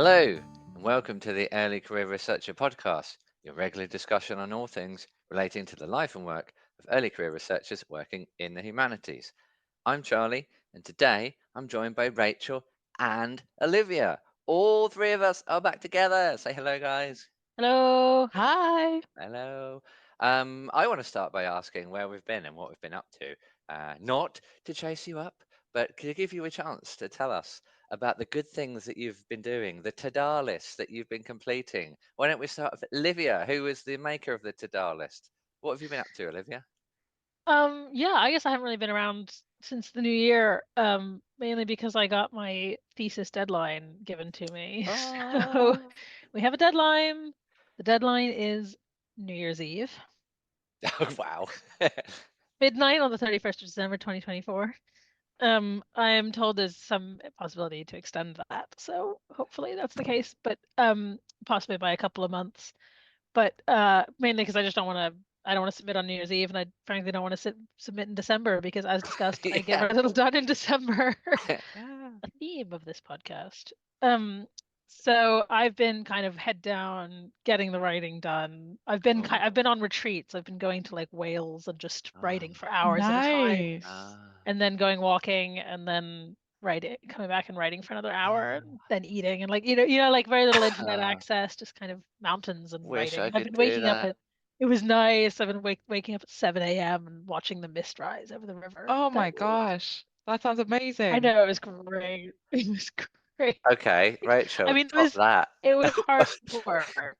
Hello, and welcome to the Early Career Researcher podcast, your regular discussion on all things relating to the life and work of early career researchers working in the humanities. I'm Charlie, and today I'm joined by Rachel and Olivia. All three of us are back together. Say hello, guys. Hello. Hi. Hello. I want to start by asking where we've been and what we've been up to. Not to chase you up, but to give you a chance to tell us about the good things that you've been doing, the to-do list that you've been completing. Why don't we start with Olivia, who is the maker of the to-do list? What have you been up to, Olivia? Yeah, I guess I haven't really been around since the new year, mainly because I got my thesis deadline given to me. So Oh, we have a deadline. The deadline is New Year's Eve, oh wow. midnight on the 31st of December 2024. I am told there's some possibility to extend that, so hopefully that's the case, but possibly by a couple of months. But mainly because I don't want to submit on New Year's Eve, and I frankly don't want to submit in December because, as discussed, I get Yeah. very little done in December. A theme of this podcast. Um, so I've been kind of head down getting the writing done. Oh, I've been on retreats. I've been going to like Wales and just ah, writing for hours at a time, Nice. ah, and then going walking, and then writing, coming back and writing for another hour, and then eating, and like like very little internet ah. access, just kind of mountains and Wish writing. I And I've could been do waking up that. at It was nice. I've been waking up at 7 a.m. and watching the mist rise over the river. Oh That my was gosh. That sounds I amazing. know it was great. It was great. Okay, I Rachel, mean, top that. it was hard work.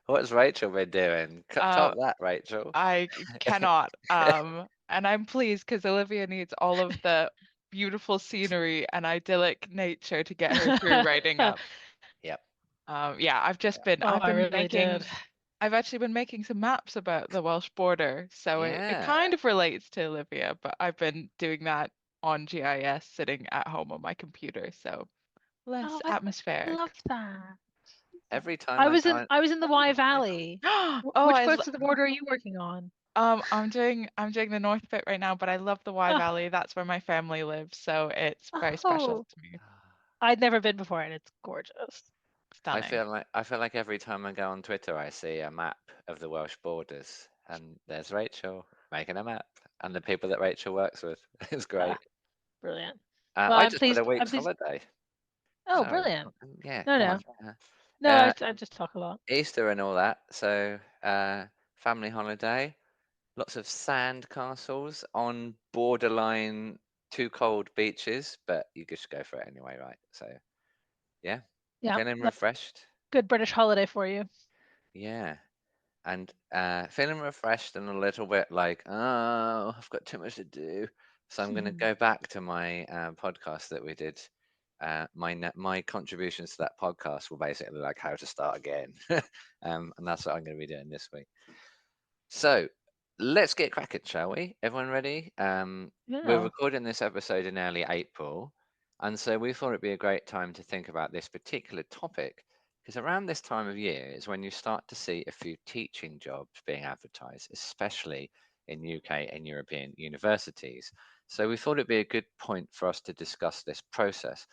What's Rachel been doing? Top Uh, that, Rachel. cannot. And I'm pleased because Olivia needs all of the beautiful scenery and idyllic nature to get her through writing up. Yep. Yeah, Oh, I really did. I've actually been making some maps about the Welsh border, so it Yeah. kind of relates to Olivia, but I've been doing that on GIS sitting at home on my computer, so less Oh, I love atmospheric. that. Every time I go on, I was in the Wye yeah. Valley. Oh, Which parts of the border are you working on? I'm doing the north bit right now, but I love the Wye Oh, Valley. That's where my family lives, so it's very special oh, to me. I'd never been before, and it's gorgeous. Stunning. I feel like every time I go on Twitter, I see a map of the Welsh borders, and there's Rachel making a map, and the people that Rachel works with. It's Ah, great. brilliant. Well, I just had a I'm week's pleased. holiday, Oh, so brilliant. yeah, No, come no, on. no. Uh, I just talk a lot. Easter and all that. So family holiday. Lots of sand castles on borderline too cold beaches, but you just go for it anyway, right? So yeah, Yeah, feeling that's refreshed. good British holiday for you. Yeah, and feeling refreshed and a little bit like, oh, I've got too much to do. So I'm going to go back to my podcast that we did. My contributions to that podcast were basically like how to start again, and that's what I'm going to be doing this week. So let's get cracking, shall we? Everyone ready? We're Yeah. recording this episode in early April, and so we thought it'd be a great time to think about this particular topic because around this time of year is when you start to see a few teaching jobs being advertised, especially in UK and European universities. So we thought it'd be a good point for us to discuss this process.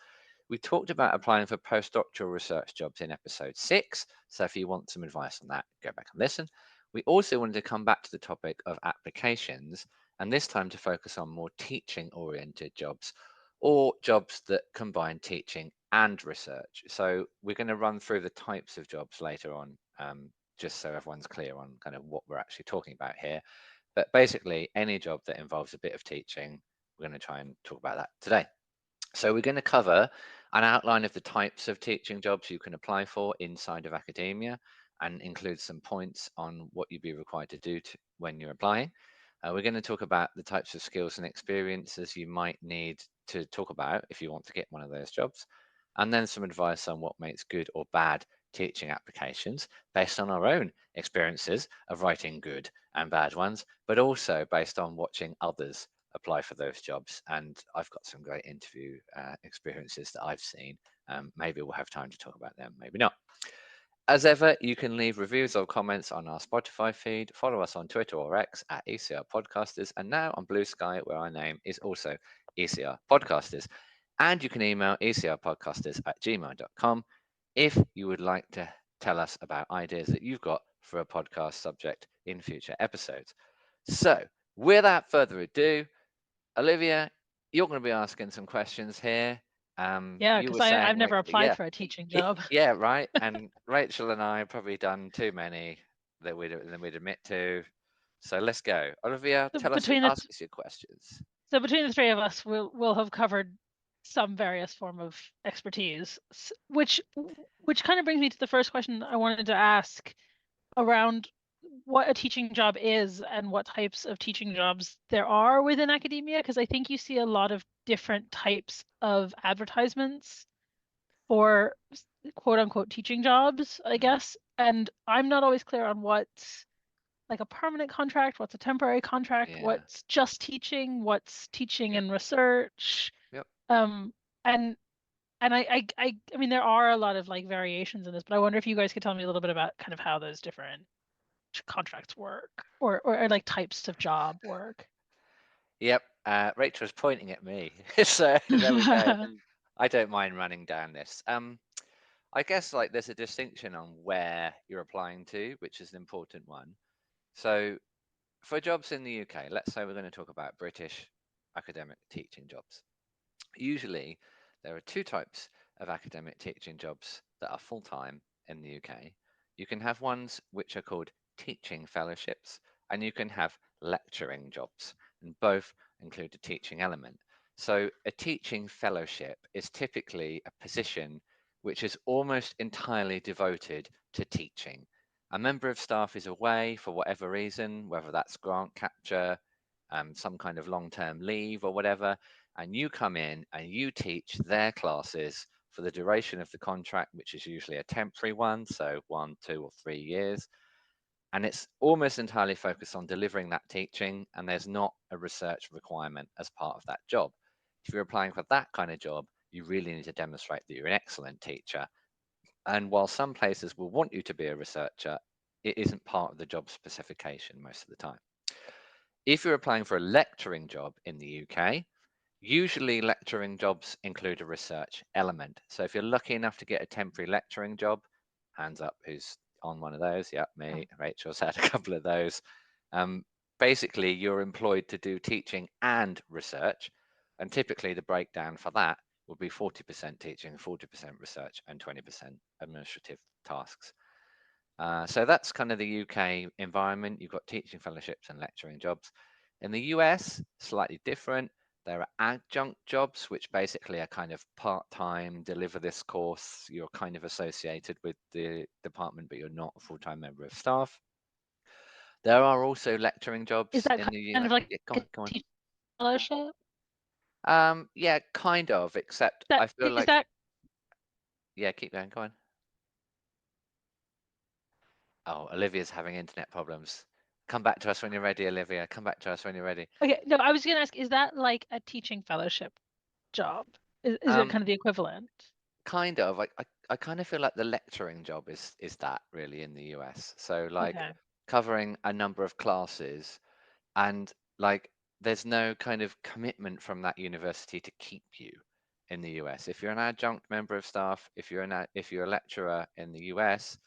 We talked about applying for postdoctoral research jobs in episode 6, so if you want some advice on that, go back and listen. We also wanted to come back to the topic of applications, and this time to focus on more teaching oriented jobs or jobs that combine teaching and research. So we're going to run through the types of jobs later on, just so everyone's clear on kind of what we're actually talking about here. But basically, any job that involves a bit of teaching, we're going to try and talk about that today. So we're going to cover an outline of the types of teaching jobs you can apply for inside of academia and include some points on what you'd be required to do when you're applying. We're going to talk about the types of skills and experiences you might need to talk about if you want to get one of those jobs, and then some advice on what makes good or bad teaching applications based on our own experiences of writing good and bad ones, but also based on watching others apply for those jobs. And I've got some great interview experiences that I've seen. Maybe we'll have time to talk about them, maybe not. As ever, you can leave reviews or comments on our Spotify feed, follow us on Twitter or X at ECR Podcasters, and now on Blue Sky, where our name is also ECR Podcasters. And you can email ecrpodcasters@gmail.com if you would like to tell us about ideas that you've got for a podcast subject in future episodes. So, without further ado, Olivia, you're going to be asking some questions here. Yeah, You because were saying I've never applied yeah, for a teaching job. yeah, right. And Rachel and I have probably done too many that we'd admit to. So let's go, Olivia. So Tell us, between ask the us your questions. so between the three of us, we'll have covered some various form of expertise, which kind of brings me to the first question I wanted to ask around what a teaching job is and what types of teaching jobs there are within academia, because I think you see a lot of different types of advertisements for quote unquote teaching jobs, I guess. And I'm not always clear on what's like a permanent contract, what's a temporary contract, Yeah. what's just teaching, what's teaching Yep. and research. Yep. Um, and I mean there are a lot of like variations in this, but I wonder if you guys could tell me a little bit about kind of how those different contracts work or like types of job work. Yep. Rachel's pointing at me, so there we go. I don't mind running down this. I guess like there's a distinction on where you're applying to, which is an important one. So for jobs in the UK, let's say we're going to talk about British academic teaching jobs. Usually, there are two types of academic teaching jobs that are full time in the UK. You can have ones which are called teaching fellowships, and you can have lecturing jobs, and both include a teaching element. So, a teaching fellowship is typically a position which is almost entirely devoted to teaching. A member of staff is away for whatever reason, whether that's grant capture, some kind of long term leave, or whatever, and you come in and you teach their classes for the duration of the contract, which is usually a temporary one, so 1, 2, or 3 years. And it's almost entirely focused on delivering that teaching, and there's not a research requirement as part of that job. If you're applying for that kind of job, you really need to demonstrate that you're an excellent teacher. And while some places will want you to be a researcher, it isn't part of the job specification most of the time. If you're applying for a lecturing job in the UK, usually lecturing jobs include a research element. So if you're lucky enough to get a temporary lecturing job, hands up who's on one of those. Yep, me. Rachel's had a couple of those. Um, Basically, you're employed to do teaching and research. And typically, the breakdown for that would be 40% teaching, 40% research, and 20% administrative tasks. So that's kind of the UK environment. You've got teaching fellowships and lecturing jobs. In the US, slightly different. There are adjunct jobs, which basically are kind of part-time, deliver this course. You're kind of associated with the department, but you're not a full-time member of staff. There are also lecturing Is jobs that in the kind US. of like Yeah, go a on, go on. teaching fellowship? Yeah, kind of, except That I feel is like, that yeah, keep going, go on. Oh, Olivia's having internet problems. Come back to us when you're ready, Olivia. Come back to us when you're ready. okay? No, I was gonna ask, is that like a teaching fellowship job? Is it Um, kind of the equivalent? Kind of. I kind of feel like the lecturing job is that really in the US. So like Okay. covering a number of classes and like there's no kind of commitment from that university to keep you in the US. If you're an adjunct member of staff, if you're a lecturer in the US,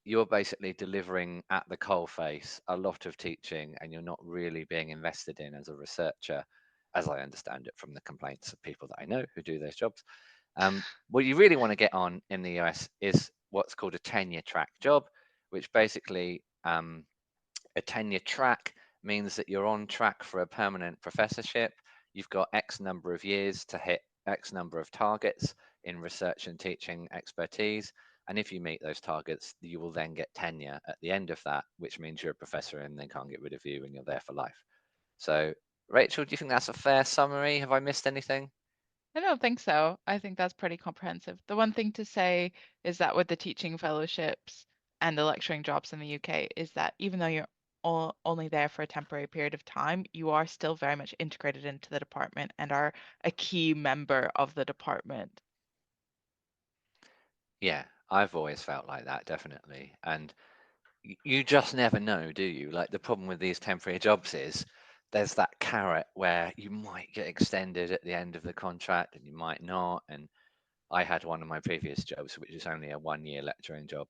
you're basically delivering at the coalface a lot of teaching and you're not really being invested in as a researcher, as I understand it from the complaints of people that I know who do those jobs. What you really want to get on in the US is what's called a tenure track job, which basically a tenure track means that you're on track for a permanent professorship. You've got X number of years to hit X number of targets in research and teaching expertise. And if you meet those targets, you will then get tenure at the end of that, which means you're a professor and they can't get rid of you and you're there for life. So, Rachel, do you think that's a fair summary? Have I missed anything? I don't think so. I think that's pretty comprehensive. The one thing to say is that with the teaching fellowships and the lecturing jobs in the UK is that even though you're only there for a temporary period of time, you are still very much integrated into the department and are a key member of the department. Yeah, I've always felt like that, definitely. And you just never know, do you? Like the problem with these temporary jobs is there's that carrot where you might get extended at the end of the contract and you might not. And I had one of my previous jobs, which was only a 1 year lecturing job,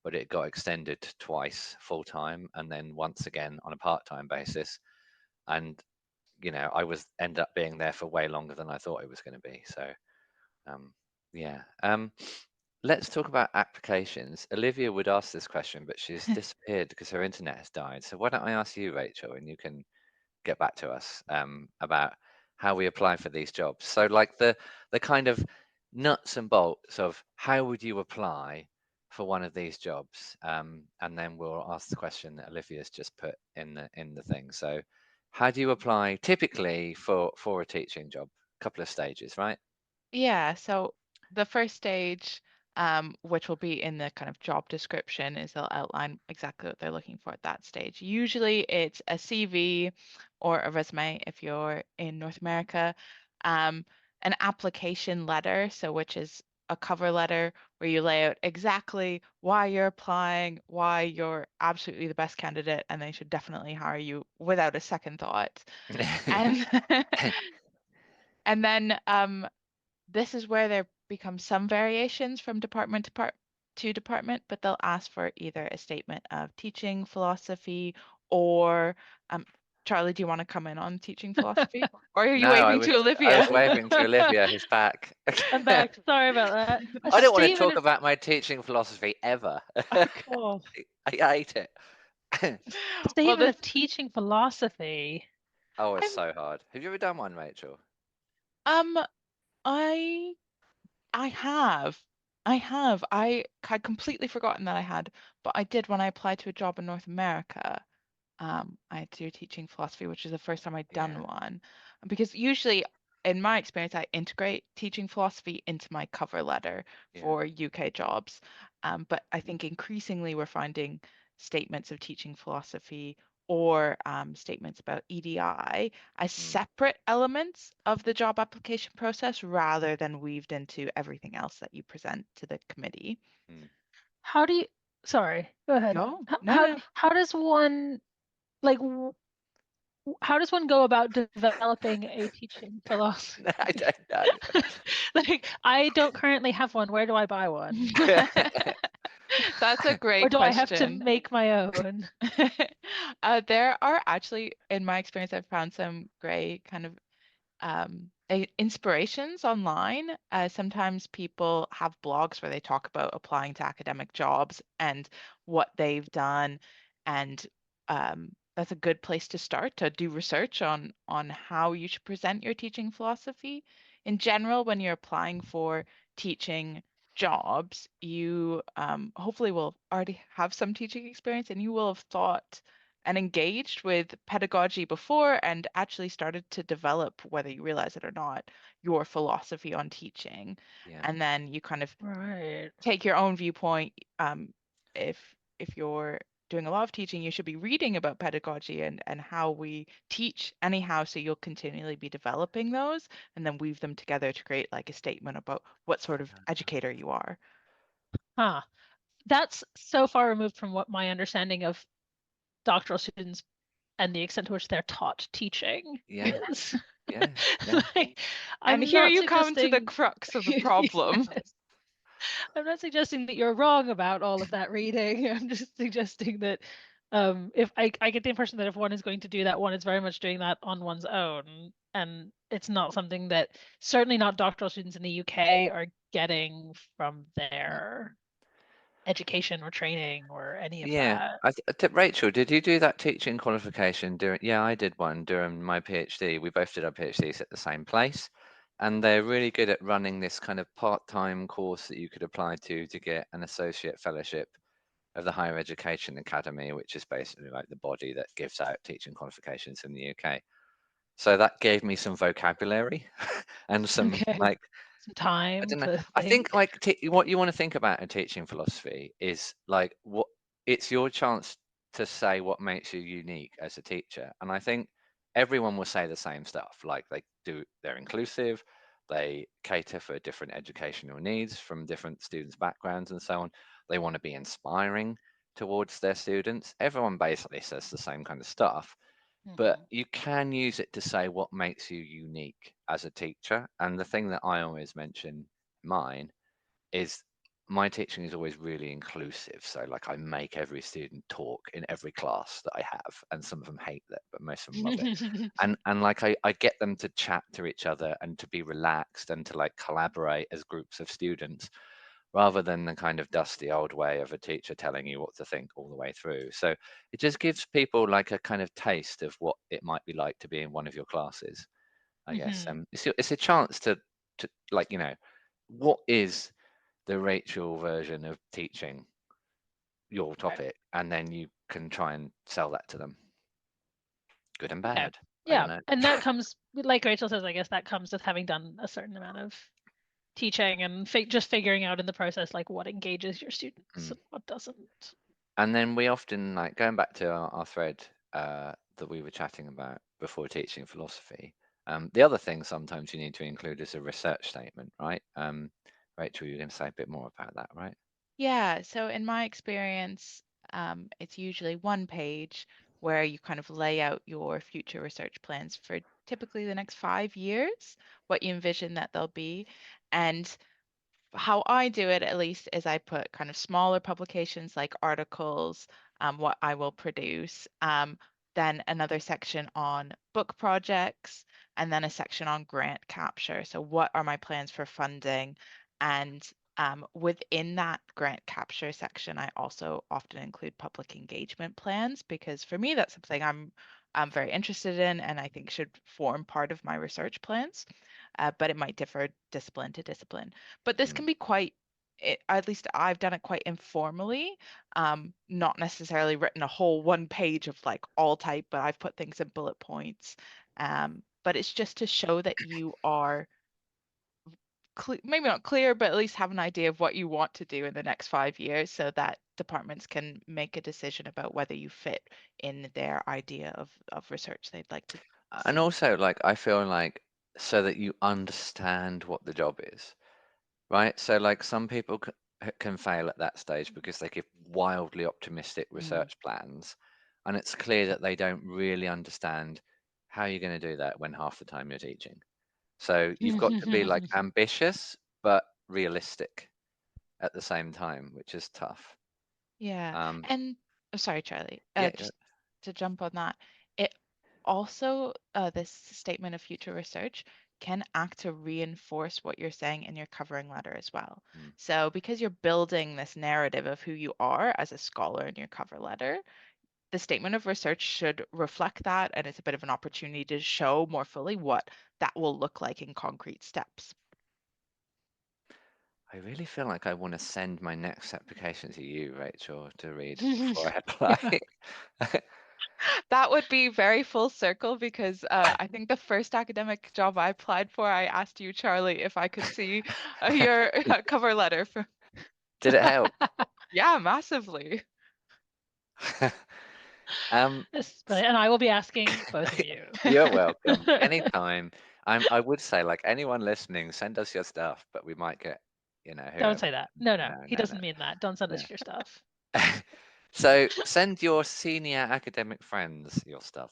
but it got extended twice full time and then once again on a part-time basis. And I was end up being there for way longer than I thought it was going to be. So um, yeah. Let's talk about applications. Olivia would ask this question, but she's disappeared because her internet has died. So why don't I ask you, Rachel, and you can get back to us about how we apply for these jobs. So like the kind of nuts and bolts of how would you apply for one of these jobs, and then we'll ask the question that Olivia's just put in the thing. So how do you apply typically for a teaching job? A couple of stages, right? Yeah, so the first stage, which will be in the kind of job description, is they'll outline exactly what they're looking for at that stage. Usually it's a CV or a resume if you're in North America, um, an application letter, so which is a cover letter where you lay out exactly why you're applying, why you're absolutely the best candidate, and they should definitely hire you without a second thought. And and then this is where there become some variations from department to department, but they'll ask for either a statement of teaching philosophy or Charlie, do you want to come in on teaching philosophy? Or are No, you waving to I Olivia? was waving to Olivia, who's back. I'm back. Sorry about that. A I don't want to statement talk of about my teaching philosophy ever. oh, I hate it. Well, statement this of teaching philosophy. Oh, it's I'm so hard. Have you ever done one, Rachel? um I I have. I have. I had completely forgotten that I had, but I did when I applied to a job in North America. I had to do teaching philosophy, which is the first time I'd done Yeah, one. Because usually, in my experience, I integrate teaching philosophy into my cover letter yeah. for UK jobs. But I think increasingly we're finding statements of teaching philosophy or statements about EDI as Mm, separate elements of the job application process rather than weaved into everything else that you present to the committee. mm. How do you sorry, go ahead. No, How no, how, no. how does one like how does one go about developing a teaching philosophy? I don't know. Like I don't currently have one. Where do I buy one? That's a Or great do I have to question. make my own? There are actually, in my experience, I've found some great kind of inspirations online. Sometimes people have blogs where they talk about applying to academic jobs and what they've done, and that's a good place to start to do research on how you should present your teaching philosophy. In general, when you're applying for teaching jobs, you hopefully will already have some teaching experience, and you will have thought and engaged with pedagogy before and actually started to develop, whether you realize it or not, your philosophy on teaching. Yeah. And then you kind of Right. take your own viewpoint. If you're doing a lot of teaching, you should be reading about pedagogy and how we teach anyhow, so you'll continually be developing those and then weave them together to create like a statement about what sort of educator you are. Huh. That's so far removed from what my understanding of doctoral students and the extent to which they're taught teaching Yeah, is. yeah, yeah. Like, And I'm here not you come to the suggesting crux of the problem. Yes. I'm not suggesting that you're wrong about all of that reading. I'm just suggesting that if I get the impression that if one is going to do that, one is very much doing that on one's own. And it's not something that certainly not doctoral students in the UK are getting from Mm. their education or training or any of Yeah. that. Rachel, did you do that teaching qualification during? Yeah, I did one during my PhD. We both did our PhDs at the same place, and they're really good at running this kind of part-time course that you could apply to get an associate fellowship of the Higher Education Academy, which is basically like the body that gives out teaching qualifications in the UK. So that gave me some vocabulary and some Okay. like Some I time don't know. to I think think. like what you want to think about in teaching philosophy is like what it's your chance to say what makes you unique as a teacher. And I think everyone will say the same stuff. Like they're inclusive, they cater for different educational needs from different students' backgrounds and so on. They want to be inspiring towards their students. Everyone basically says the same kind of stuff. but Mhm. you can use it to say what makes you unique as a teacher. And the thing that I always mention, mine, is my teaching is always really inclusive. So, like, I make every student talk in every class that I have, and some of them hate that, but most of them love it. And like, I get them to chat to each other and to be relaxed and to like collaborate as groups of students rather than the kind of dusty old way of a teacher telling you what to think all the way through. So it just gives people like a kind of taste of what it might be like to be in one of your classes, I guess. Mhm. It's a chance to like, what is the Rachel version of teaching your Right. topic, and then you can try and sell that to them, good and Okay. bad. I don't Yeah, know. and that comes, like Rachel says, I guess that comes with having done a certain amount of teaching and just figuring out in the process like what engages your students Mm. and what doesn't. And then we often, like, going back to our thread that we were chatting about before teaching philosophy. The other thing sometimes you need to include is a research statement, right? Rachel, you're going to say a bit more about that, right? Yeah, so in my experience, it's usually one page where you kind of lay out your future research plans for typically the next 5 years, what you envision that they'll be. And how I do it, at least, is I put kind of smaller publications like articles, what I will produce, then another section on book projects, and then a section on grant capture. So, what are my plans for funding? And within that grant capture section, I also often include public engagement plans because for me, that's something I'm very interested in and I think should form part of my research plans. But it might differ discipline to discipline. But this Mm. can be quite, at least I've done it quite informally, not necessarily written a whole one page of like all type, but I've put things in bullet points. But it's just to show that you are maybe not clear, but at least have an idea of what you want to do in the next 5 years so that departments can make a decision about whether you fit in their idea of research they'd like to And see. also, like, I feel like so that you understand what the job is, right? So, like, some people can fail at that stage because they give wildly optimistic Mm. research plans, and it's clear that they don't really understand how you're going to do that when half the time you're teaching. So you've got to be like ambitious but realistic at the same time, which is tough. Yeah. Um, And oh, sorry, Charlie. yeah, Just to jump on that, it also, this statement of future research can act to reinforce what you're saying in your covering letter as well. mm. So, because you're building this narrative of who you are as a scholar in your cover letter, the statement of research should reflect that, and it's a bit of an opportunity to show more fully what that will look like in concrete steps. I really feel like I want to send my next application to you, Rachel, to read before I apply. That would be very full circle because I think the first academic job I applied for, I asked you, Charlie, if I could see your cover letter for. Did it help? Yeah, massively. Um, And I will be asking both of you. you're welcome. Anytime. I would say, like, anyone listening, send us your stuff, but we might get, Don't whoever. say that. No, no, No, he no, doesn't mean that. Don't send no, us your stuff. no. So send your senior academic friends your stuff.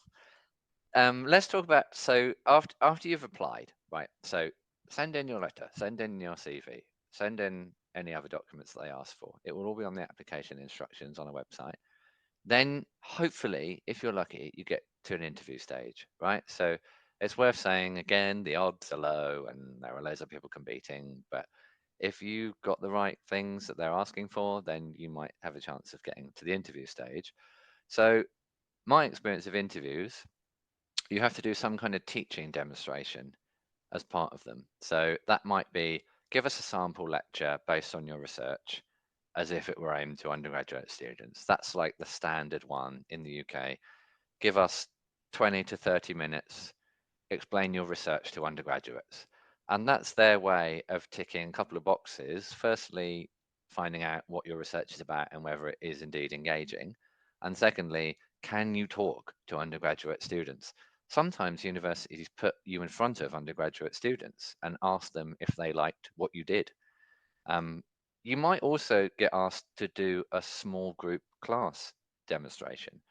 Let's talk about, so after you've applied, right? So send in your letter, send in your CV, send in any other documents that they ask for. It will all be on the application instructions on a website. Then hopefully, if you're lucky, you get to an interview stage, right? So it's worth saying again, the odds are low and there are loads of people competing, but if you got the right things that they're asking for, then you might have a chance of getting to the interview stage. So my experience of interviews, you have to do some kind of teaching demonstration as part of them. So that might be, give us a sample lecture based on your research as if it were aimed to undergraduate students. That's like the standard one in the UK. Give us 20 to 30 minutes, explain your research to undergraduates. And that's their way of ticking a couple of boxes. Firstly, finding out what your research is about and whether it is indeed engaging. And secondly, can you talk to undergraduate students? Sometimes universities put you in front of undergraduate students and ask them if they liked what you did. Um, you might also get asked to do a small group class demonstration.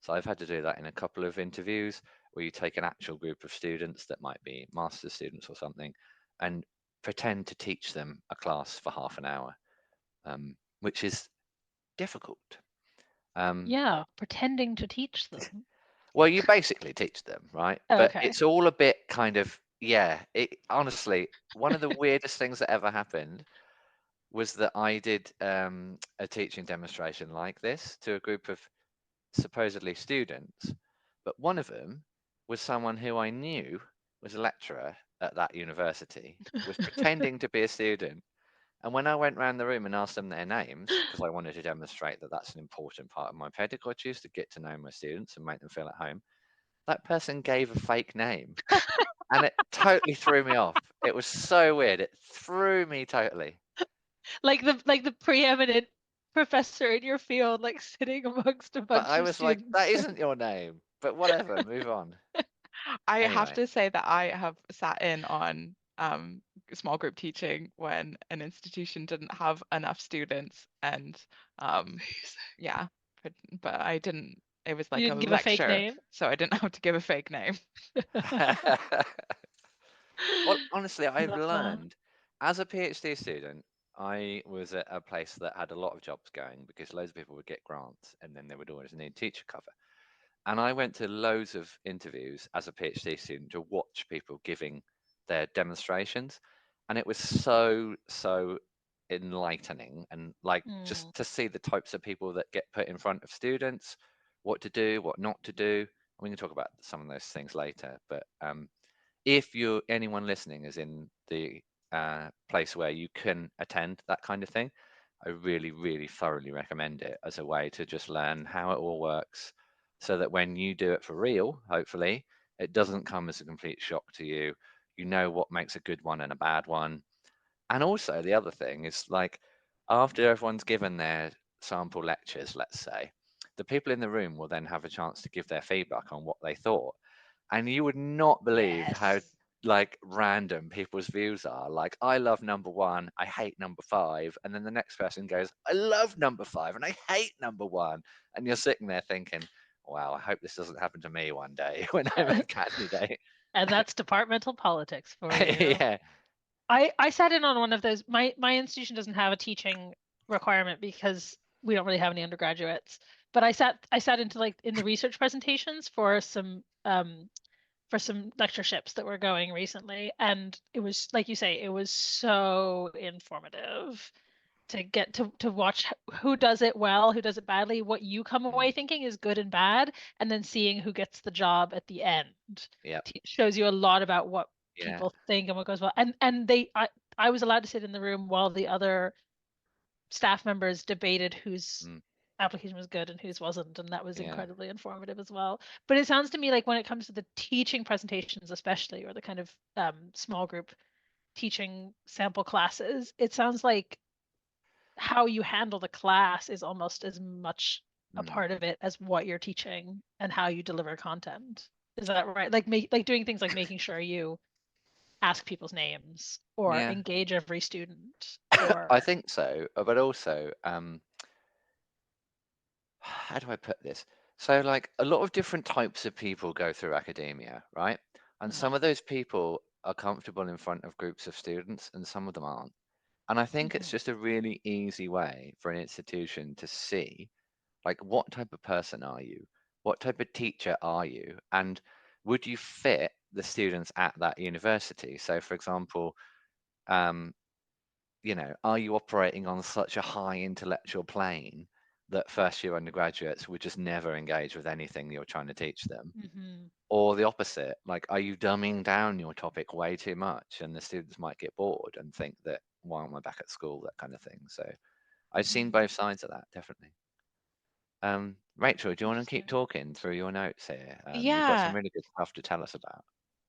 So I've had to do that in a couple of interviews where you take an actual group of students that might be master's students or something and pretend to teach them a class for half an hour, which is difficult. Yeah, pretending to teach them. Well, you basically teach them, right? But Okay. it's all a bit kind of, yeah, honestly, one of the weirdest things that ever happened was that I did a teaching demonstration like this to a group of supposedly students, but one of them was someone who I knew was a lecturer at that university, was pretending to be a student. And when I went around the room and asked them their names, because I wanted to demonstrate that that's an important part of my pedagogy is to get to know my students and make them feel at home, that person gave a fake name. And it totally threw me off. It was so weird. It threw me totally. Like the preeminent professor in your field, like sitting amongst a But bunch I of was like, that students. isn't your name. But whatever, move on. I have Anyway. to say that I have sat in on small group teaching when an institution didn't have enough students, and yeah, but I didn't. It was You like a didn't give a fake lecture, name. so I didn't have to give a fake name. Well, honestly, I've Uh, learned as a PhD student, I was at a place that had a lot of jobs going because loads of people would get grants and then they would always need teacher cover. And I went to loads of interviews as a PhD student to watch people giving their demonstrations. And it was so enlightening and like mm, just to see the types of people that get put in front of students, what to do, what not to do. And we can talk about some of those things later. But if anyone listening is in the place where you can attend that kind of thing, I really, really thoroughly recommend it as a way to just learn how it all works so that when you do it for real, hopefully, it doesn't come as a complete shock to you. You know what makes a good one and a bad one. And also, the other thing is like after everyone's given their sample lectures, let's say, the people in the room will then have a chance to give their feedback on what they thought. And you would not believe how yes. like random people's views are. Like, I love number one, I hate number five. And then the next person goes, I love number five and I hate number one. And you're sitting there thinking, wow, I hope this doesn't happen to me one day when I'm a candidate. And that's departmental politics for you. Yeah. I sat in on one of those. My institution doesn't have a teaching requirement because we don't really have any undergraduates. But I sat into like in the research presentations for some lectureships that were going recently, and it was like you say, it was so informative to get to watch who does it well, who does it badly, what you come Mm, away thinking is good and bad, and then seeing who gets the job at the end yep. shows you a lot about what Yeah. people think and what goes well. And I was allowed to sit in the room while the other staff members debated whose Mm, application was good and whose wasn't, and that was yeah. incredibly informative as well. But it sounds to me like when it comes to the teaching presentations especially, or the kind of small group teaching sample classes, it sounds like how you handle the class is almost as much a Mm, part of it as what you're teaching and how you deliver content. Is that right? Like doing things like making sure you ask people's names or yeah. engage every student I or think so. But also, how do I put this? So, like, a lot of different types of people go through academia, right? And some of those people are comfortable in front of groups of students, and some of them aren't. And I think it's Mhm. just a really easy way for an institution to see, like, what type of person are you? What type of teacher are you? And would you fit the students at that university? So, for example, um, are you operating on such a high intellectual plane that first year undergraduates would just never engage with anything you're trying to teach them? Mhm. Or the opposite, like, are you dumbing down your topic way too much and the students might get bored and think that, why am I back at school? That kind of thing. So I've seen Mhm. both sides of that, definitely. Rachel, do you want to keep Interesting. talking through your notes here? You've got some Yeah. really good stuff to tell us about.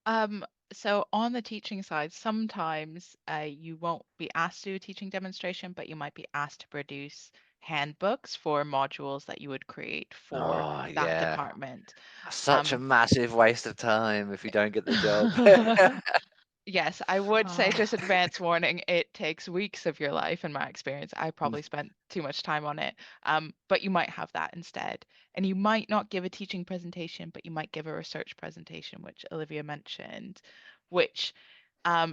Um, so on the teaching side, sometimes you won't be asked to do a teaching demonstration, but you might be asked to produce handbooks for modules that you would create for Oh, that yeah. department. Such a Um, massive waste of time if you don't get the job. Yes, I would say just Oh. advance warning, it takes weeks of your life in my experience. I Mm. probably spent too much time on it. But you might have that instead. And you might not give a teaching presentation, but you might give a research presentation, which Olivia mentioned, which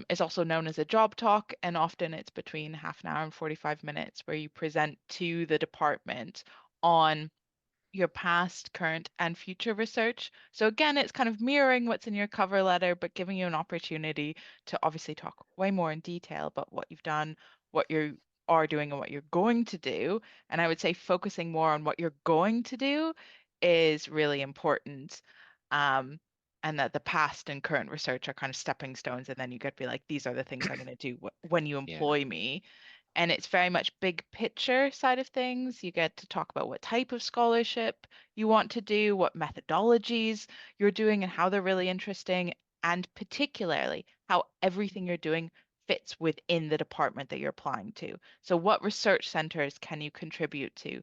is also known as a job talk. And often it's between half an hour and 45 minutes where you present to the department on your past, current, and future research. So again, it's kind of mirroring what's in your cover letter, but giving you an opportunity to obviously talk way more in detail about what you've done, what you are doing, and what you're going to do. And I would say focusing more on what you're going to do is really important. Um, and that the past and current research are kind of stepping stones, and then you get to be like, these are the things I'm going to do when you Yeah. employ me. And it's very much big picture side of things. You get to talk about what type of scholarship you want to do, what methodologies you're doing, and how they're really interesting, and particularly how everything you're doing fits within the department that you're applying to. So, what research centers can you contribute to?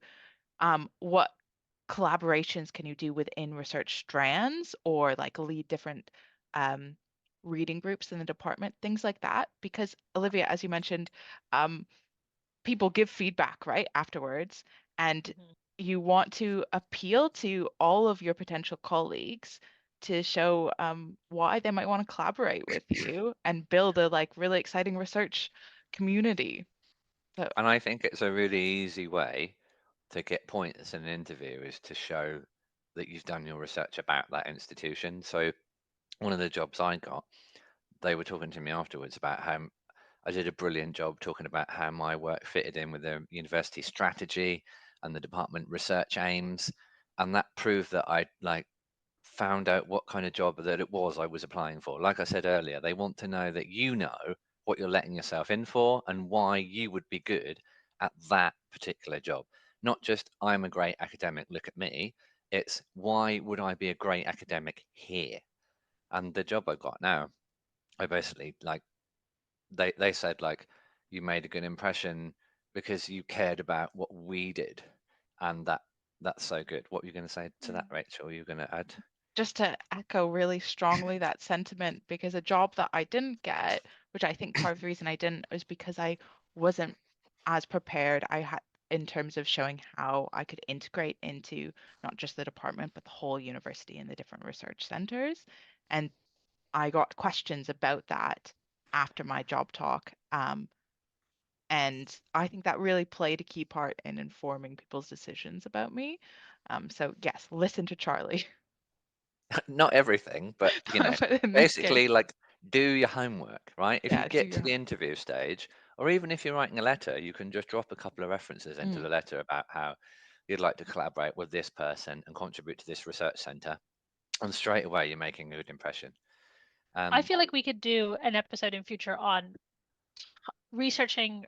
What collaborations can you do within research strands or like lead different um, reading groups in the department, things like that? Because, Olivia, as you mentioned, um, people give feedback, right, afterwards, and Mhm. you want to appeal to all of your potential colleagues to show why they might want to collaborate with you and build a like really exciting research community. So, And I think it's a really easy way to get points in an interview is to show that you've done your research about that institution. So one of the jobs I got, they were talking to me afterwards about how I did a brilliant job talking about how my work fitted in with the university strategy and the department research aims, and that proved that I like found out what kind of job that it was I was applying for. Like I said earlier, they want to know that you know what you're letting yourself in for and why you would be good at that particular job. Not just I'm a great academic, look at me. It's why would I be a great academic here? And the job I got now, I basically like they said like you made a good impression because you cared about what we did, and that's so good. What were you going to say to that, Rachel? Are you going to add? just to echo really strongly that sentiment, because a job that I didn't get, which I think part of the reason I didn't was because I wasn't as prepared I had in terms of showing how I could integrate into not just the department, but the whole university and the different research centers. And I got questions about that after my job talk. And I think that really played a key part in informing people's decisions about me. So yes, listen to Charlie. Not everything, but But in this case, basically like do your homework, right? If you yeah, do get your to the homework. interview stage, or even if you're writing a letter, you can just drop a couple of references into Mm. the letter about how you'd like to collaborate with this person and contribute to this research center, and straight away you're making a good impression. I Um, feel like we could do an episode in future on researching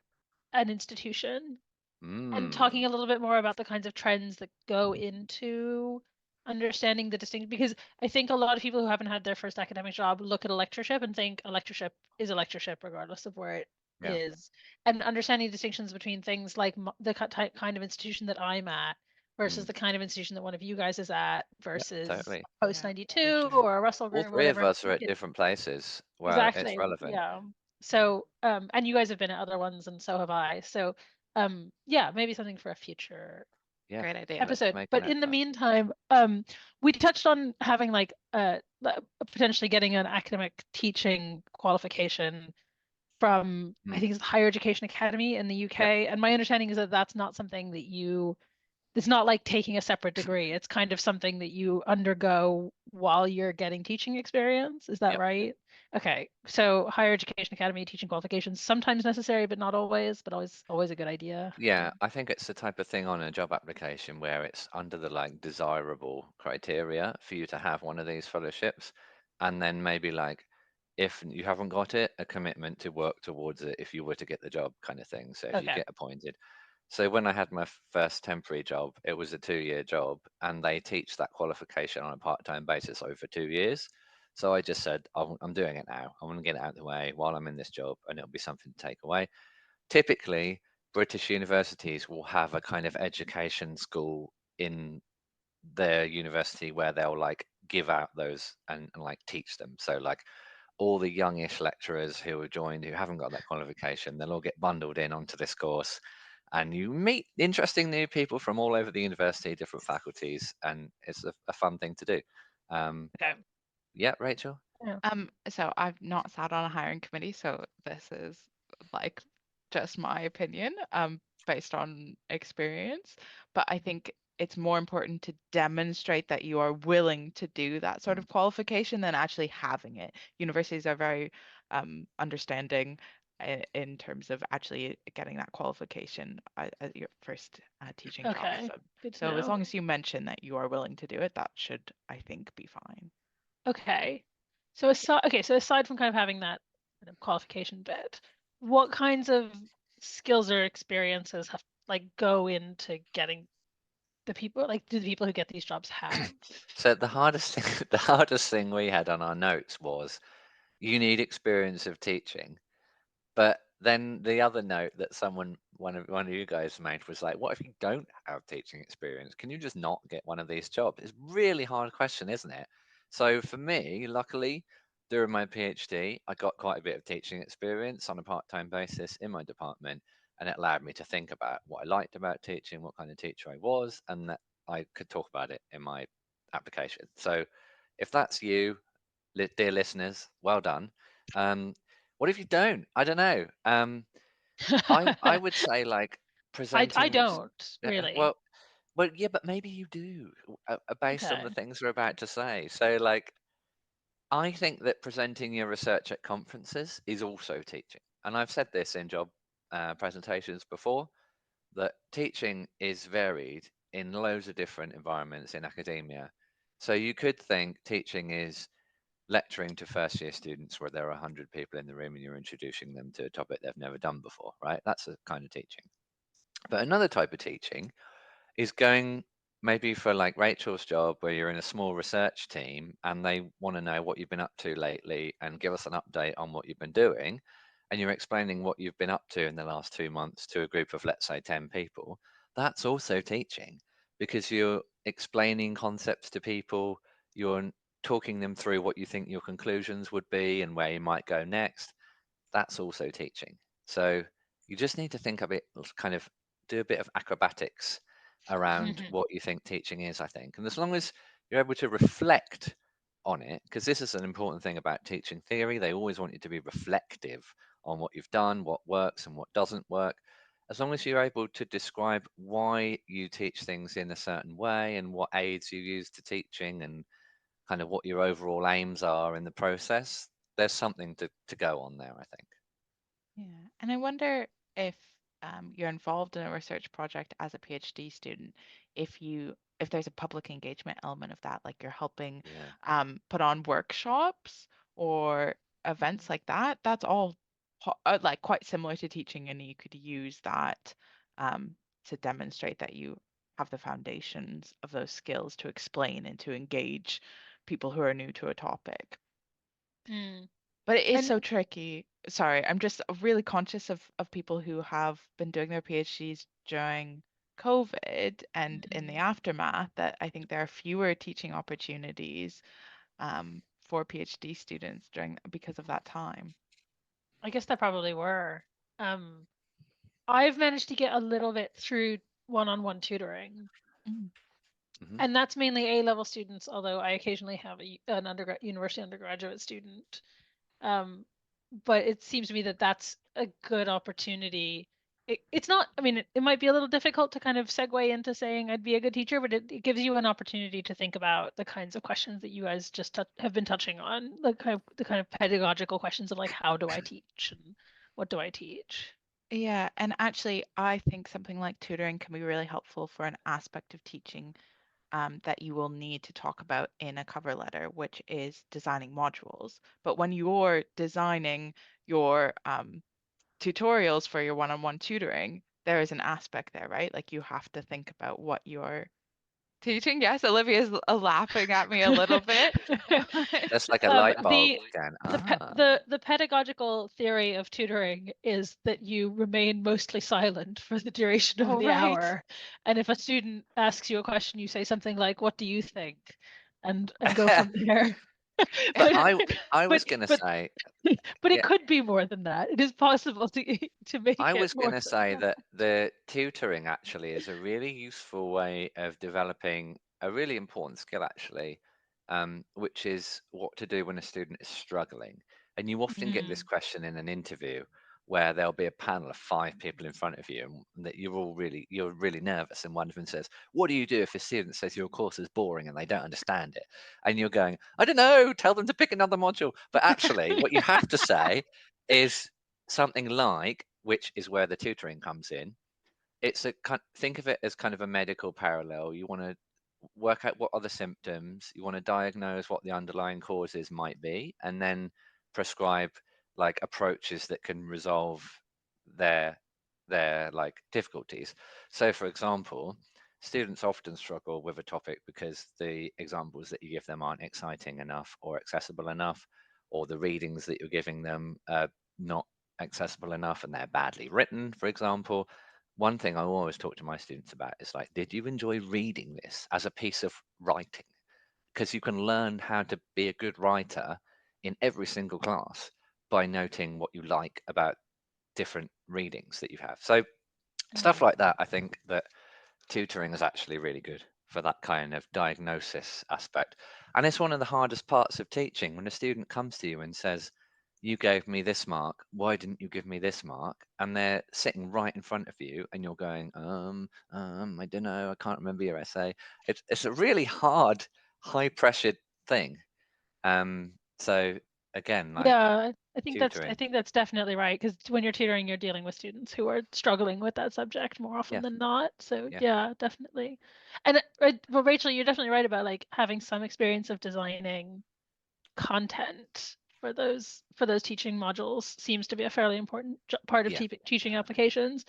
an institution and mm, talking a little bit more about the kinds of trends that go into understanding the distinction, because I think a lot of people who haven't had their first academic job look at a lectureship and think a lectureship is a lectureship regardless of where it yeah, is, and understanding distinctions between things like the kind of institution that I'm at versus mm, the kind of institution that one of you guys is at yeah, versus totally. Post Yeah, for 92 sure. or a Russell All Group or three of whatever. us are at different places where it's Exactly. relevant. Yeah. Yeah. So, and you guys have been at other ones, and so have I. So, yeah, maybe something for a future Yeah, Great idea. let's episode. make a But note in of the that. meantime, we touched on having like potentially getting an academic teaching qualification from, I Mm, think it's the Higher Education Academy in the yep, UK. And my understanding is that that's not something that it's not like taking a separate degree. It's kind of something that you undergo while you're getting teaching experience. Is that yep. right? Okay. So Higher Education Academy teaching qualifications sometimes necessary, but not always, but always a good idea. Yeah, I think it's the type of thing on a job application where it's under the like desirable criteria for you to have one of these fellowships, and then maybe like if you haven't got it, a commitment to work towards it if you were to get the job kind of thing. So if you Okay. get appointed. So when I had my first temporary job, it was a 2-year job, and they teach that qualification on a part-time basis over 2 years. So I just said, I'm doing it now. I want to get it out of the way while I'm in this job, and it'll be something to take away. Typically, British universities will have a kind of education school in their university where they'll like give out those and like teach them. So like all the youngish lecturers who have joined who haven't got that qualification, they'll all get bundled in onto this course, and you meet interesting new people from all over the university, different faculties, and it's a fun thing to do. Okay. Yeah, Rachel? Yeah. So I've not sat on a hiring committee, so this is like just my opinion, based on experience. But I think it's more important to demonstrate that you are willing to do that sort of qualification than actually having it. Universities are very understanding in terms of actually getting that qualification at your first teaching job. Okay. Good to So as know. long as you mention that you are willing to do it, that should, I think, be fine. Okay. So aside from kind of having that kind of qualification bit, what kinds of skills or experiences have like go into getting the people, like do the people who get these jobs have? So the hardest thing, the hardest thing we had on our notes was you need experience of teaching. But then the other note that one of you guys made was like, what if you don't have teaching experience? Can you just not get one of these jobs? It's a really hard question, isn't it? So for me, luckily, during my PhD, I got quite a bit of teaching experience on a part-time basis in my department, and it allowed me to think about what I liked about teaching, what kind of teacher I was, and that I could talk about it in my application. So if that's you, dear listeners, well done. Um, what if you don't? I don't know. I would say like I presenting your don't really. well yeah, but maybe you do based on the Okay. things we're about to say. So like I think that presenting your research at conferences is also teaching, and I've said this in job presentations before that teaching is varied in loads of different environments in academia. So you could think teaching is lecturing to first year students where there are 100 people in the room and you're introducing them to a topic they've never done before, right? That's a kind of teaching. But another type of teaching is going maybe for like Rachel's job where you're in a small research team and they want to know what you've been up to lately and give us an update on what you've been doing. And you're explaining what you've been up to in the last 2 months to a group of, let's say, 10 people. That's also teaching because you're explaining concepts to people, you're talking them through what you think your conclusions would be and where you might go next. That's also teaching. So you just need to think a bit, kind of do a bit of acrobatics around what you think teaching is, I think. And as long as you're able to reflect on it, because this is an important thing about teaching theory, they always want you to be reflective on what you've done, what works and what doesn't work. As long as you're able to describe why you teach things in a certain way and what aids you use to teaching and kind of what your overall aims are in the process, there's something to go on there, I think. Yeah, and I wonder if you're involved in a research project as a PhD student, if there's a public engagement element of that, like you're helping Yeah. put on workshops or events like that. That's all like quite similar to teaching, and you could use that um, to demonstrate that you have the foundations of those skills to explain and to engage people who are new to a topic. Mm. But it is And so tricky. Sorry, I'm just really conscious of people who have been doing their PhDs during COVID and in the aftermath, that I think there are fewer teaching opportunities for PhD students during because of that time. I guess there probably were. Um, I've managed to get a little bit through one-on-one tutoring, Mm. Hmm. and that's mainly A-level students, although I occasionally have an university undergraduate student. But it seems to me that that's a good opportunity. It's not, I mean, it might be a little difficult to kind of segue into saying I'd be a good teacher, but it gives you an opportunity to think about the kinds of questions that you guys just have been touching on, the kind of pedagogical questions of like, how do I teach and what do I teach? Yeah, and actually, I think something like tutoring can be really helpful for an aspect of teaching that you will need to talk about in a cover letter, which is designing modules. But when you're designing your tutorials for your one-on-one tutoring, there is an aspect there, right? Like you have to think about what you're teaching. Yes, Olivia's laughing at me a little bit. That's like a light bulb The going, the pedagogical theory of tutoring is that you remain mostly silent for the duration of Oh, the right. hour, and if a student asks you a question, you say something like, "What do you think?" and go from there. But but I was but going to but say, but it yeah, could be more than that. It is possible to make I it was more going to than say that. that the tutoring actually is a really useful way of developing a really important skill, actually, which is what to do when a student is struggling. And you often get this Mm. question in an interview where there'll be a panel of 5 people in front of you, and that you're really nervous, and one of them says, "What do you do if a student says your course is boring and they don't understand it?" And you're going, "I don't know, tell them to pick another module." But actually, what you have to say is something like, which is where the tutoring comes in. Think of it as kind of a medical parallel. You want to work out what are the symptoms, you want to diagnose what the underlying causes might be, and then prescribe like approaches that can resolve their like difficulties. So for example, students often struggle with a topic because the examples that you give them aren't exciting enough or accessible enough, or the readings that you're giving them are not accessible enough and they're badly written, for example. One thing I always talk to my students about is like, did you enjoy reading this as a piece of writing? Because you can learn how to be a good writer in every single class by noting what you like about different readings that you have. So stuff Mm. like that, I think that tutoring is actually really good for that kind of diagnosis aspect. And it's one of the hardest parts of teaching when a student comes to you and says, "You gave me this mark, why didn't you give me this mark?" And they're sitting right in front of you and you're going, I don't know, I can't remember your essay. It's a really hard, high pressured thing. So again, like Yeah, I tutoring, think that's definitely right, because when you're tutoring, you're dealing with students who are struggling with that subject more often yeah, than not. So yeah, yeah, definitely. And well, Rachel, you're definitely right about like having some experience of designing content for those teaching modules seems to be a fairly important part of yeah. teaching applications.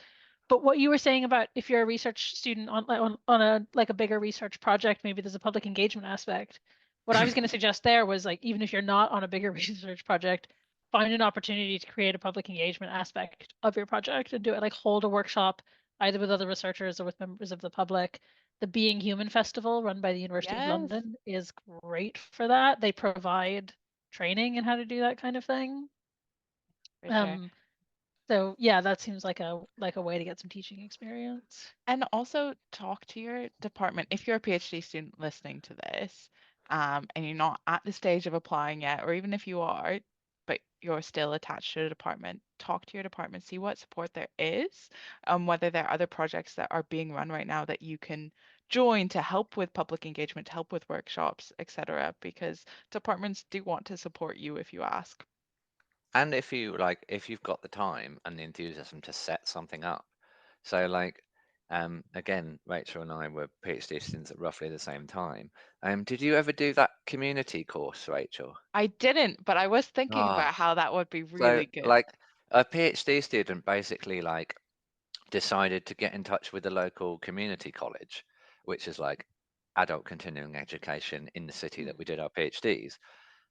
But what you were saying about if you're a research student on on a like a bigger research project, maybe there's a public engagement aspect. What I was going to suggest there was like, even if you're not on a bigger research project, find an opportunity to create a public engagement aspect of your project and do it, like hold a workshop either with other researchers or with members of the public. The Being Human Festival run by the University of Yes, London is great for that. They provide training in how to do that kind of thing. for sure. Um, so yeah, that seems like a way to get some teaching experience. And also talk to your department if you're a PhD student listening to this, and you're not at the stage of applying yet, or even if you are, but you're still attached to the department, talk to your department, see what support there is, whether there are other projects that are being run right now that you can join to help with public engagement, to help with workshops, etc. Because departments do want to support you if you ask. And if you've got the time and the enthusiasm to set something up. So like, again, Rachel and I were PhD students at roughly the same time. Did you ever do that community course, Rachel? I didn't, but I was thinking Ah, about how that would be so really good. like a PhD student basically like decided to get in touch with the local community college, which is like adult continuing education in the city that Mm. we did our PhDs,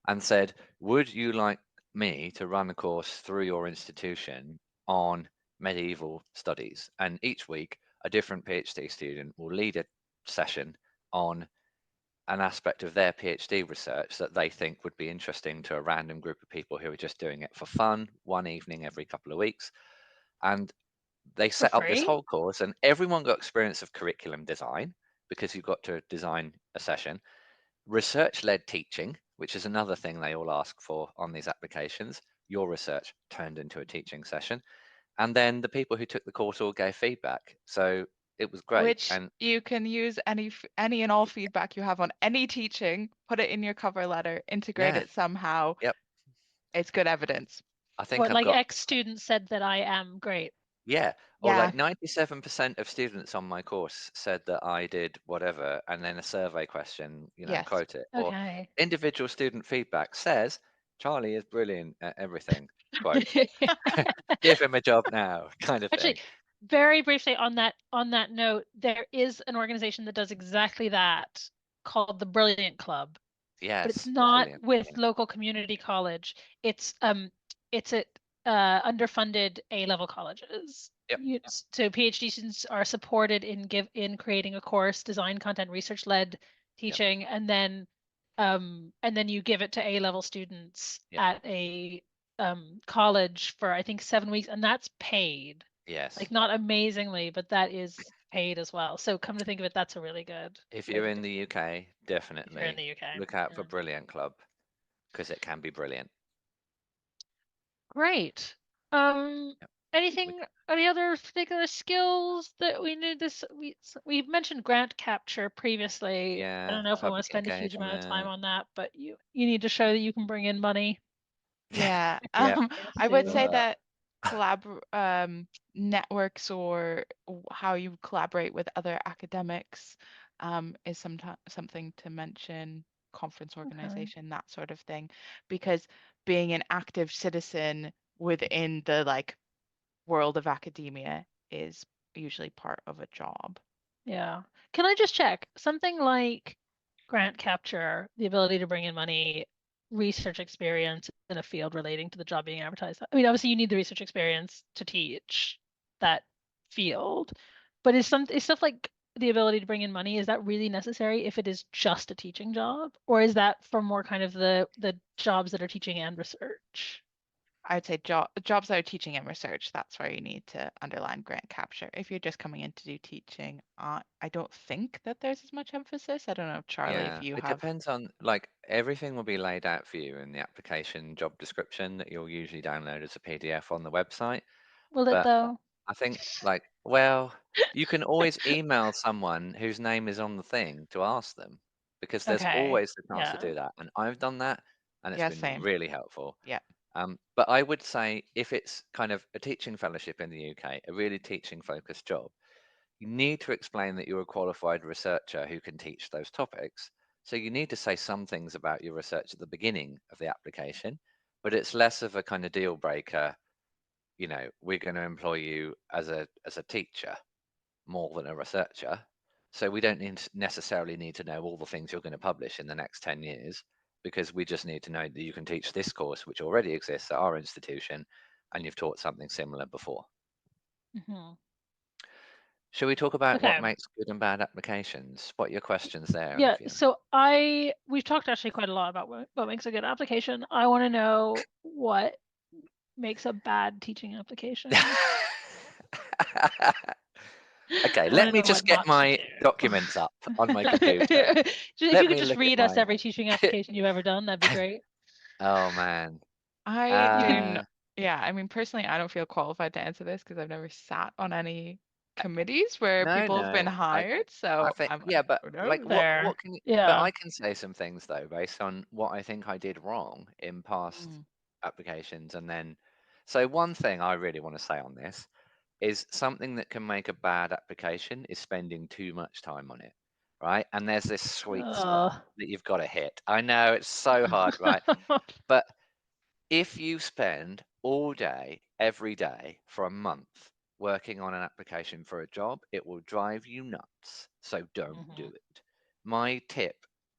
and said, "Would you like me to run a course through your institution on medieval studies?" And each week, a different PhD student will lead a session on an aspect of their PhD research that they think would be interesting to a random group of people who are just doing it for fun, one evening every couple of weeks. And they For set up this free? whole course, and everyone got experience of curriculum design because you got to design a session. Research-led teaching, which is another thing they all ask for on these applications. Your research turned into a teaching session. And then the people who took the course all gave feedback. So it was great. Which And you can use any and all feedback you have on any teaching, put it in your cover letter, integrate yeah, it somehow. yep. It's good evidence. I think What, I've like got, X student said that I am great. yeah, or Yeah. like 97% of students on my course said that I did whatever, and then a survey question, Yes. quote it. Or Okay. individual student feedback says, "Charlie is brilliant at everything," quote. Give him a job now, kind of Actually, thing. very briefly on that note, there is an organization that does exactly that called the Brilliant Club, but it's Yes, not brilliant. with Yeah. local community college. It's at underfunded A-level colleges. Yep. So PhD students are supported in creating a course, design content, research led Yep. teaching, and then and then you give it to A-level students Yeah. at a college for I think 7 weeks, and that's paid. Yes. Like not amazingly, but that is paid as well. So come to think of it, that's a really good If way you're to in do the it UK, if you're in definitely the UK. look out for Yeah. Brilliant Club because it can be brilliant. Great. Yep. We, Any other particular skills that we need this? We mentioned grant capture previously. I yeah, don't know if we want to public spend a huge amount of time engagement. on that, but you need to show that you can bring in money. Yeah, Yeah. I would say To, that networks or how you collaborate with other academics is sometimes something to mention, conference okay. organization, that sort of thing, because being an active citizen within the like world of academia is usually part of a job. Yeah. Can I just check something like grant capture, the ability to bring in money, research experience in a field relating to the job being advertised? I mean, obviously you need the research experience to teach that field, but is stuff like the ability to bring in money, is that really necessary if it is just a teaching job, or is that for more kind of the jobs that are teaching and research? I'd say jobs that are teaching and research, that's where you need to underline grant capture. If you're just coming in to do teaching, I don't think that there's as much emphasis. I don't know, Charlie, if Yeah, you it have. depends on like everything will be laid out for you in the application job description that you'll usually download as a PDF on the website. Will it But though? I think like, well, you can always email someone whose name is on the thing to ask them because there's Okay. always the chance to Yeah. do that. And I've done that and it's Yeah, been same. really helpful. Yeah. But I would say if it's kind of a teaching fellowship in the UK, a really teaching focused job, you need to explain that you're a qualified researcher who can teach those topics. So you need to say some things about your research at the beginning of the application, but it's less of a kind of deal breaker. You know, we're going to employ you as a teacher more than a researcher. So we don't necessarily need to know all the things you're going to publish in the next 10 years because we just need to know that you can teach this course, which already exists at our institution, and you've taught something similar before. Hmm. Shall we talk about what Okay. makes good and bad applications? What are your questions there, Yeah, Olivia? so we've talked actually quite a lot about what makes a good application. I want to know what makes a bad teaching application. Okay, I want let to me know just what get not to my do. documents up on my computer. If you Let could me just look at read us my. every teaching application you've ever done, that'd be great. Oh man. I You do, can, Uh, yeah, I mean, personally, I don't feel qualified to answer this because I've never sat on any committees where no, people have been no. hired. I So think I'm yeah, like, but oh like no. what fair. can you, but Yeah. I can say some things though based on what I think I did wrong in past Mm, applications and then so one thing I really want to say on this is something that can make a bad application is spending too much time on it, right? And there's this sweet spot Ugh. that you've got to hit. I know it's so hard, right? But if you spend all day, every day for a month working on an application for a job, it will drive you nuts. So don't do Mhm. it. My tip,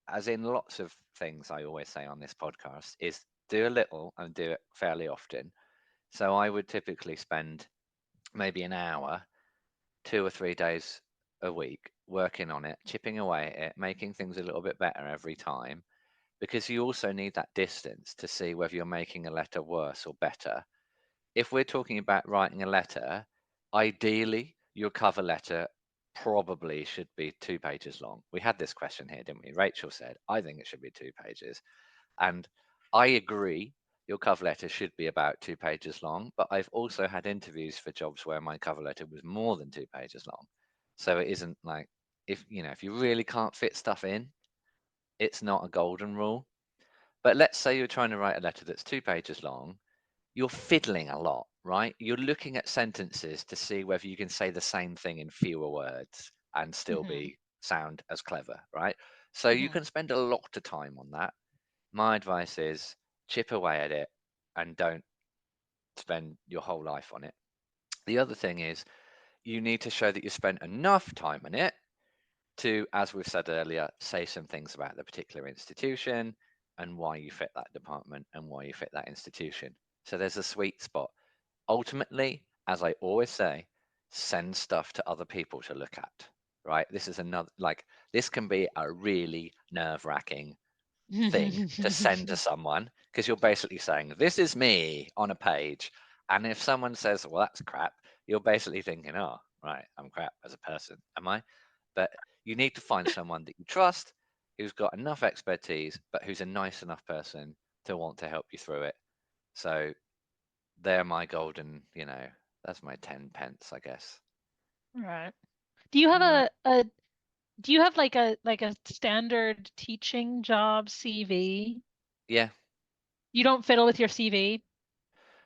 as in lots of things I always say on this podcast, is do a little and do it fairly often. So I would typically spend maybe an hour 2 or 3 days a week working on it, chipping away at it, making things a little bit better every time, because you also need that distance to see whether you're making a letter worse or better. If we're talking about writing a letter, ideally your cover letter probably should be 2 pages long. We had this question here, didn't we? Rachel said, I think it should be 2 pages. And I agree, your cover letter should be about 2 pages long, but I've also had interviews for jobs where my cover letter was more than 2 pages long. So it isn't like if you really can't fit stuff in, it's not a golden rule. But let's say you're trying to write a letter that's 2 pages long, you're fiddling a lot, right? You're looking at sentences to see whether you can say the same thing in fewer words and still Mhm. be sound as clever, right? So you Mhm. can spend a lot of time on that. My advice is chip away at it and don't spend your whole life on it. The other thing is you need to show that you spent enough time on it to, as we've said earlier, say some things about the particular institution and why you fit that department and why you fit that institution. So there's a sweet spot. Ultimately, as I always say, send stuff to other people to look at, right? This is another, like, this can be a really nerve wracking thing to send to someone, because you're basically saying, this is me on a page. And if someone says, well, that's crap, you're basically thinking, oh, right, I'm crap as a person, am I? But you need to find someone that you trust, who's got enough expertise, but who's a nice enough person to want to help you through it. So they're my golden, that's my 10 pence, I guess. Right. Do you have Right. do you have like a standard teaching job CV? Yeah, You don't fiddle with your CV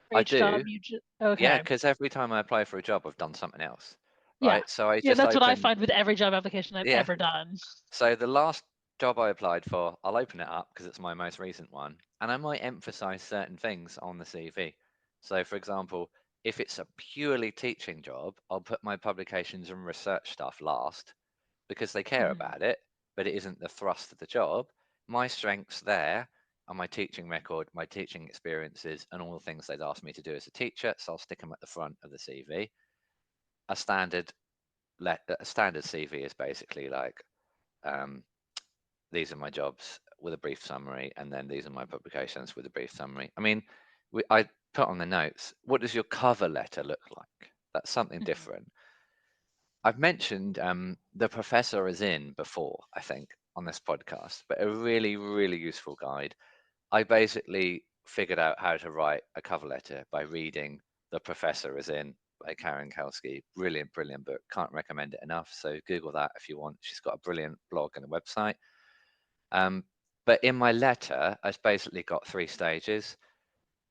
for I each job, do. you just Yeah, okay. because every time I apply for a job, I've done something else, Yeah. right? So I Yeah, just that's what I open, find with every job application I've yeah. ever done. So the last job I applied for, I'll open it up because it's my most recent one, and I might emphasize certain things on the CV. So, for example, if it's a purely teaching job, I'll put my publications and research stuff last because they care Mhm. about it, but it isn't the thrust of the job. My strengths there are my teaching record, my teaching experiences, and all the things they'd asked me to do as a teacher. So I'll stick them at the front of the CV. A standard CV is basically like, um, these are my jobs with a brief summary, and then these are my publications with a brief summary. I mean, I put on the notes, what does your cover letter look like? That's something Mhm. different. I've mentioned The Professor is In before, I think, on this podcast, but a really, really useful guide. I basically figured out how to write a cover letter by reading The Professor is In by Kelsky. Brilliant, brilliant book. Can't recommend it enough. So Google that if you want. She's got a brilliant blog and a website. Um, but in my letter, I've basically got 3 stages.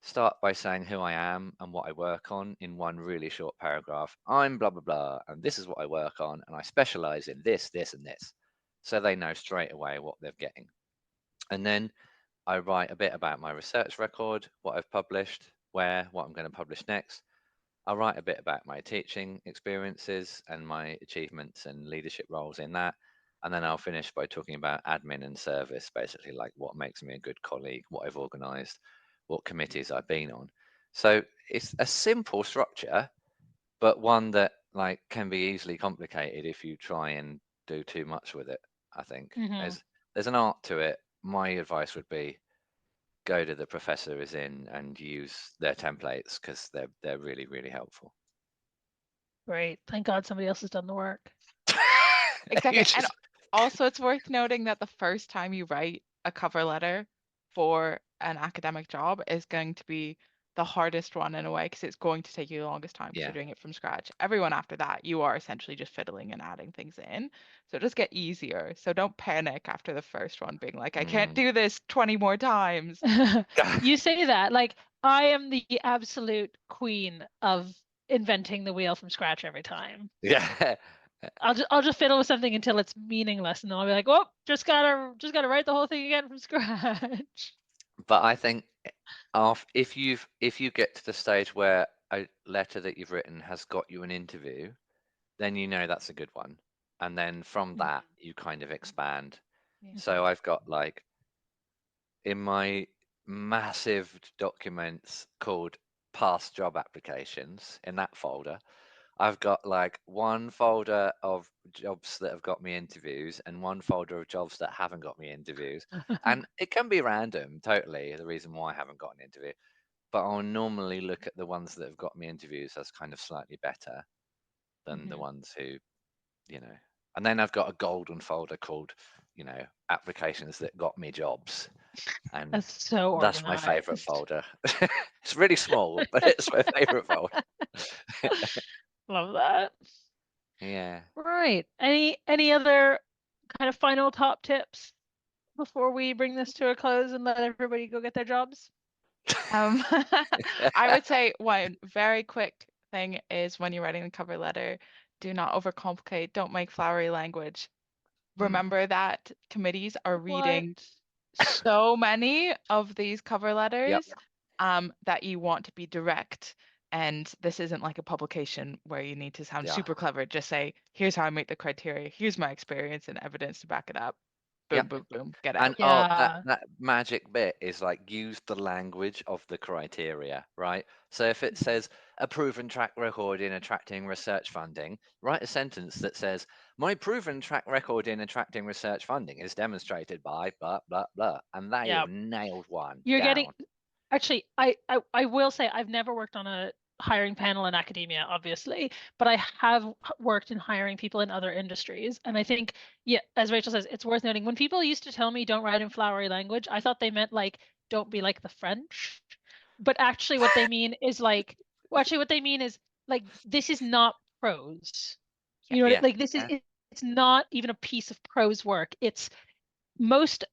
Start by saying who I am and what I work on in one really short paragraph. I'm blah, blah, blah, and this is what I work on, and I specialize in this, this, and this. So they know straight away what they're getting. And then I write a bit about my research record, what I've published, where, what I'm going to publish next. I'll write a bit about my teaching experiences and my achievements and leadership roles in that. And then I'll finish by talking about admin and service, basically like what makes me a good colleague, what I've organized, what committees I've been on. So it's a simple structure, but one that like can be easily complicated if you try and do too much with it, I think. Mhm. There's an art to it. My advice would be go to The Professor is In and use their templates because they're really, really helpful. Great. Thank God somebody else has done the work. You Exactly. And just, also, it's worth noting that the first time you write a cover letter for an academic job is going to be the hardest one in a way because it's going to take you the longest time because yeah. you're doing it from scratch. Everyone after that, you are essentially just fiddling and adding things in. So it does get easier. So don't panic after the first one being like, I can't Mm. do this 20 more times. You say that like I am the absolute queen of inventing the wheel from scratch every time. Yeah. I'll just fiddle with something until it's meaningless, and then I'll be like, "Well, just gotta write the whole thing again from scratch." But I think if you get to the stage where a letter that you've written has got you an interview, then you know that's a good one. And then from Mhm. that you kind of expand. Yeah. So I've got like in my massive documents called past job applications in that folder, I've got like one folder of jobs that have got me interviews and one folder of jobs that haven't got me interviews. And it can be random, totally, the reason why I haven't got an interview. But I'll normally look at the ones that have got me interviews as kind of slightly better than the Mhm. ones who, you know. And then I've got a golden folder called, applications that got me jobs. And That's so that's my favorite organized. folder. It's really small, but it's my favorite folder. Love that. Yeah. Right. Any other kind of final top tips before we bring this to a close and let everybody go get their jobs? Um, I would say one very quick thing is when you're writing the cover letter, do not overcomplicate, don't make flowery language. Mm. Remember that committees are What? reading so many of these cover Yep. letters that you want to be direct. And this isn't like a publication where you need to sound Yeah. super clever. Just say, here's how I meet the criteria, here's my experience and evidence to back it up. Boom, Yep. boom, boom, get And out. that Yeah. that magic bit is like use the language of the criteria, right? So if it Mhm. says a proven track record in attracting research funding, write a sentence that says My proven track record in attracting research funding is demonstrated by blah, blah, blah. And they Yeah. have nailed one You're getting down. actually, I will say I've never worked on a hiring panel in academia, obviously, but I have worked in hiring people in other industries. And I think, yeah, as Rachel says, it's worth noting when people used to tell me don't write in flowery language, I thought they meant like don't be like the French. But actually what they mean is like, well, actually what they mean is like this is not prose. You know what Yeah. like this is Yeah. it's not even a piece of prose work. It's most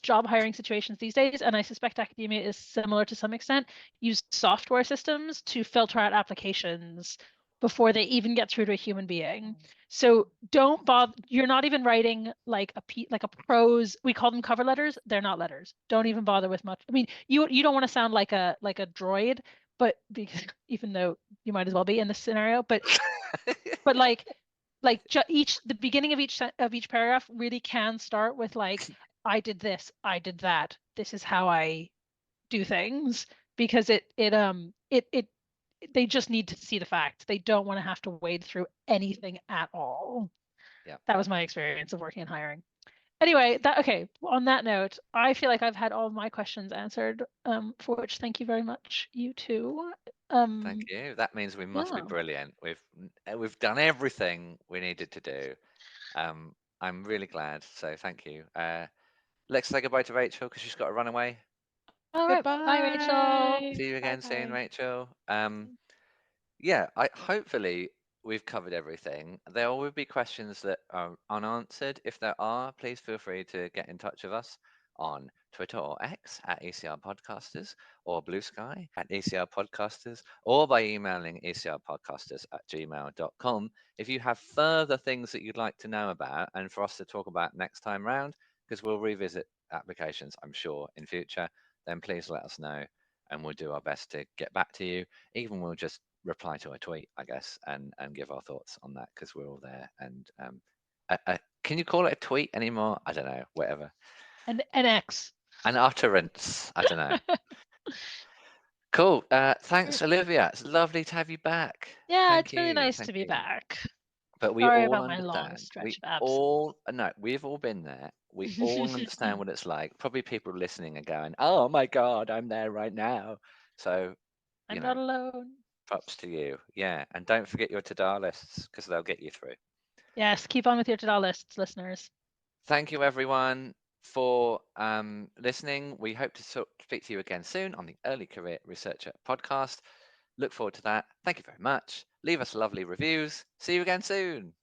job hiring situations these days, and I suspect academia is similar to some extent, use software systems to filter out applications before they even get through to a human being. So don't bother. You're not even writing like a prose. We call them cover letters. They're not letters. Don't even bother with much. I mean, you don't want to sound like a droid, but because even though you might as well be in this scenario, but like the beginning of each paragraph really can start with like I did this, I did that, this is how I do things, because it they just need to see the facts. They don't want to have to wade through anything at all. Yeah. That was my experience of working in hiring. Anyway, okay, on that note, I feel like I've had all of my questions answered, for which thank you very much, you two. Thank you. That means we must be Yeah. brilliant. We've done everything we needed to do. I'm really glad. So thank you. Let's say goodbye to Rachel because she's got to run away. All right. Bye, Rachel. Goodbye. See you Bye again soon, bye. Rachel. Yeah, hopefully we've covered everything. There will be questions that are unanswered. If there are, please feel free to get in touch with us on Twitter or X at ECR Podcasters or Blue Sky at ECR Podcasters or by emailing ecrpodcasters@gmail.com if you have further things that you'd like to know about and for us to talk about next time round, because we'll revisit applications, I'm sure, in future, then please let us know and we'll do our best to get back to you. Even we'll just reply to a tweet, I guess, and give our thoughts on that because we're all there. And can you call it a tweet anymore? I don't know, whatever. An X. An utterance. I don't know. Cool. Thanks, Olivia. It's lovely to have you back. Yeah, Thank it's really you. nice Thank to be you. back. But we Sorry all about my long understand. stretch of absence. No, we've all been there. We all understand what it's like. Probably people listening are going, "Oh my God, I'm there right now." So, you I'm know, not alone. props to you. Yeah, and don't forget your to-do lists because they'll get you through. Yes, keep on with your to-do lists, listeners. Thank you, everyone, for listening. We hope to speak to you again soon on the Early Career Researcher podcast. Look forward to that. Thank you very much. Leave us lovely reviews. See you again soon.